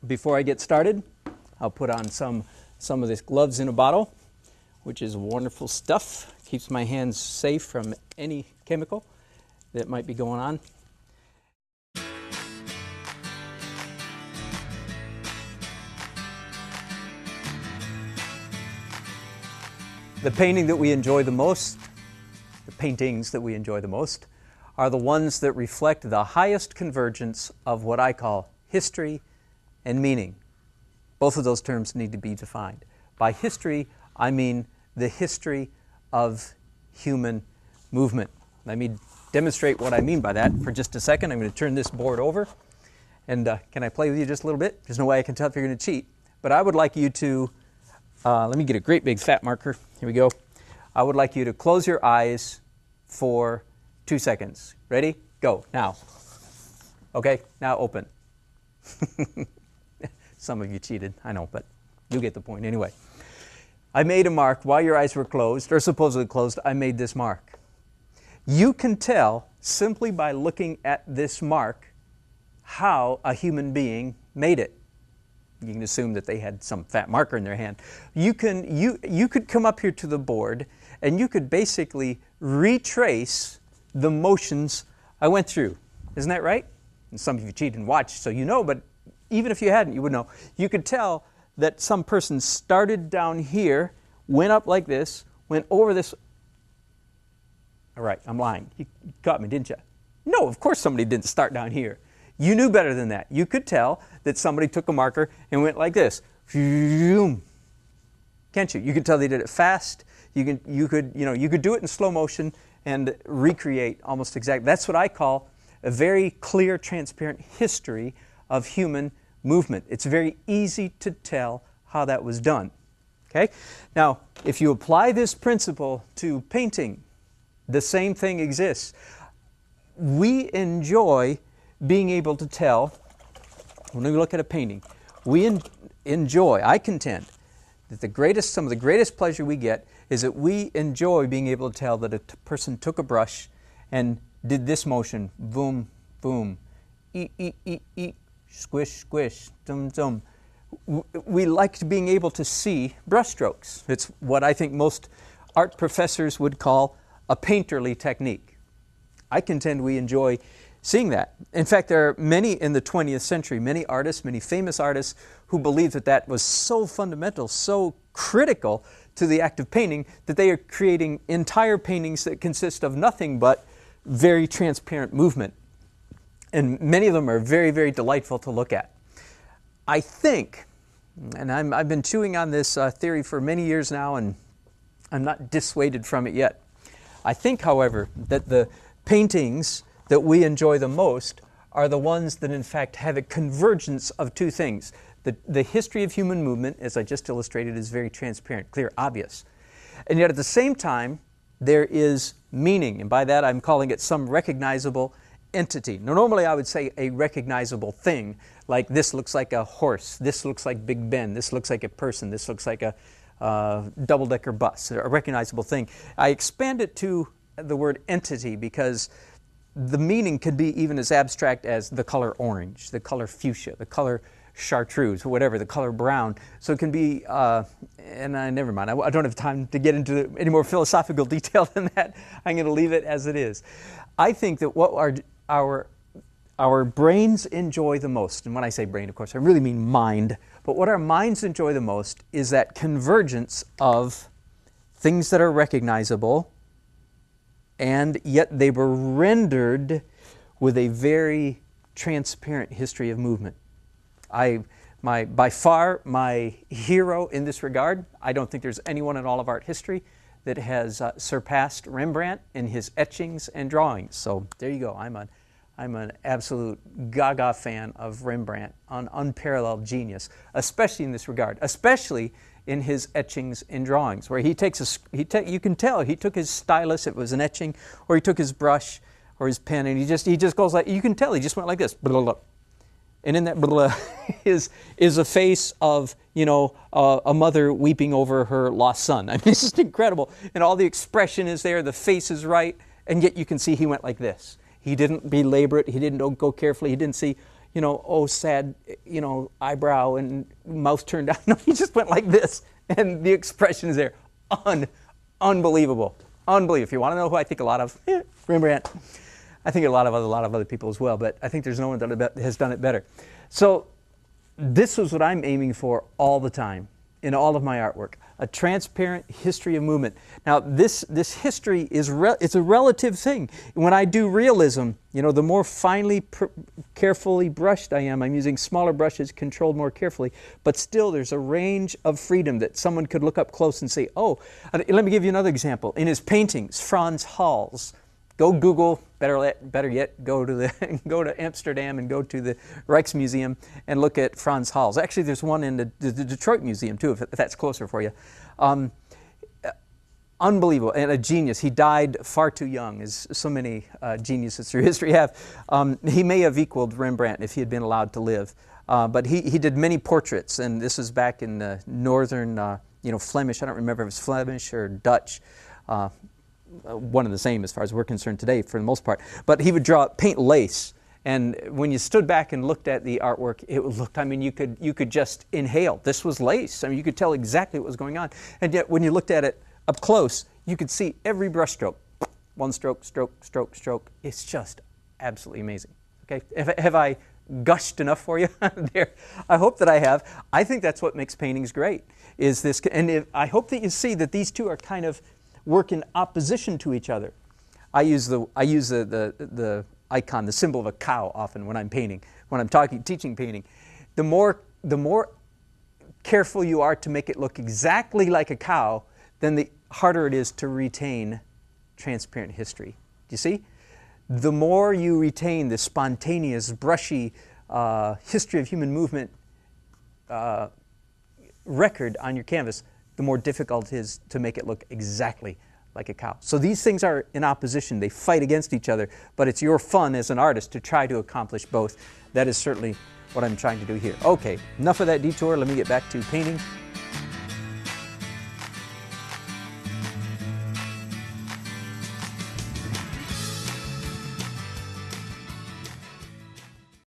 Before I get started, I'll put on some of this gloves in a bottle, which is wonderful stuff. Keeps my hands safe from any chemical that might be going on. The painting that we enjoy the most, the paintings that we enjoy the most, are the ones that reflect the highest convergence of what I call history and meaning. Both of those terms need to be defined. By history, I mean the history of human movement. Let me demonstrate what I mean by that for just a second. I'm going to turn this board over. And can I play with you just a little bit? There's no way I can tell if you're going to cheat. But I would like you to, let me get a great big fat marker. Here we go. I would like you to close your eyes for 2 seconds. Ready? Go. Now. Okay, now open. Some of you cheated, I know, but you get the point anyway. I made a mark while your eyes were closed, or supposedly closed. I made this mark. You can tell simply by looking at this mark how a human being made it. You can assume that they had some fat marker in their hand. You could come up here to the board and you could basically retrace the motions I went through. Isn't that right? And some of you cheated and watched, so you know, but even if you hadn't, you would know. You could tell that some person started down here, went up like this, went over this. All right, I'm lying. You caught me, didn't you? No, of course somebody didn't start down here. You knew better than that. You could tell that somebody took a marker and went like this. Can't you? You could tell they did it fast. You could do it in slow motion and recreate almost exactly. That's what I call a very clear, transparent history of human movement. It's very easy to tell how that was done. Okay? Now, if you apply this principle to painting, the same thing exists. We enjoy being able to tell, when we look at a painting, we enjoy, I contend, that some of the greatest pleasure we get is that we enjoy being able to tell that a person took a brush and did this motion, boom, boom, squish, squish, dum, dum. We like being able to see brushstrokes. It's what I think most art professors would call a painterly technique. I contend we enjoy seeing that. In fact, there are many in the 20th century, many artists, many famous artists who believed that that was so fundamental, so critical to the act of painting that they are creating entire paintings that consist of nothing but very transparent movement. And many of them are very, very delightful to look at. I think, and I've been chewing on this theory for many years now, and I'm not dissuaded from it yet. I think, however, that the paintings that we enjoy the most are the ones that in fact have a convergence of two things. The history of human movement, as I just illustrated, is very transparent, clear, obvious. And yet at the same time, there is meaning, and by that I'm calling it some recognizable entity. Now normally I would say a recognizable thing, like this looks like a horse, this looks like Big Ben, this looks like a person, this looks like a double-decker bus, a recognizable thing. I expand it to the word entity because the meaning could be even as abstract as the color orange, the color fuchsia, the color chartreuse, whatever, the color brown. So it can be, never mind, I don't have time to get into any more philosophical detail than that. I'm going to leave it as it is. I think that what our brains enjoy the most, and when I say brain, of course, I really mean mind, but what our minds enjoy the most is that convergence of things that are recognizable, and yet they were rendered with a very transparent history of movement. By far, my hero in this regard, I don't think there's anyone in all of art history that has surpassed Rembrandt in his etchings and drawings. So there you go. I'm an absolute gaga fan of Rembrandt, an unparalleled genius, especially in this regard, especially in his etchings and drawings, where you can tell he took his stylus, it was an etching, or he took his brush or his pen, and he just goes like, you can tell he just went like this, blah, blah, blah. And in that blah, is a face of, a mother weeping over her lost son. I mean, it's just incredible. And all the expression is there, the face is right, and yet you can see he went like this. He didn't belabor it, he didn't go carefully, he didn't see, oh, sad, eyebrow and mouth turned down. No, he just went like this, and the expression is there. Unbelievable. Unbelievable. If you want to know who I think a lot of, Rembrandt. I think a lot of other people as well, but I think there's no one that has done it better. So this is what I'm aiming for all the time in all of my artwork, a transparent history of movement. Now, this history is it's a relative thing. When I do realism, the more finely, carefully brushed I am, I'm using smaller brushes, controlled more carefully, but still there's a range of freedom that someone could look up close and say, oh, let me give you another example. In his paintings, Frans Hals, go Google, better yet, go to Amsterdam and go to the Rijksmuseum and look at Frans Hals. Actually, there's one in the Detroit Museum too, if that's closer for you. Unbelievable, and a genius. He died far too young, as so many geniuses through history have. He may have equaled Rembrandt if he had been allowed to live. But he did many portraits, and this is back in the northern, Flemish. I don't remember if it was Flemish or Dutch. One and the same as far as we're concerned today for the most part. But he would paint lace, and when you stood back and looked at the artwork, it looked, you could just inhale. This was lace. You could tell exactly what was going on. And yet when you looked at it up close, you could see every brush stroke. One stroke, stroke, stroke, stroke. It's just absolutely amazing. Okay, have I gushed enough for you there? I hope that I have. I think that's what makes paintings great, is this, and I hope that you see that these two are kind of work in opposition to each other. I use the icon, the symbol of a cow often when I'm painting, when I'm teaching painting. The more careful you are to make it look exactly like a cow, then the harder it is to retain transparent history. Do you see? The more you retain the spontaneous, brushy history of human movement record on your canvas, the more difficult it is to make it look exactly like a cow. So these things are in opposition. They fight against each other, but it's your fun as an artist to try to accomplish both. That is certainly what I'm trying to do here. Okay, enough of that detour. Let me get back to painting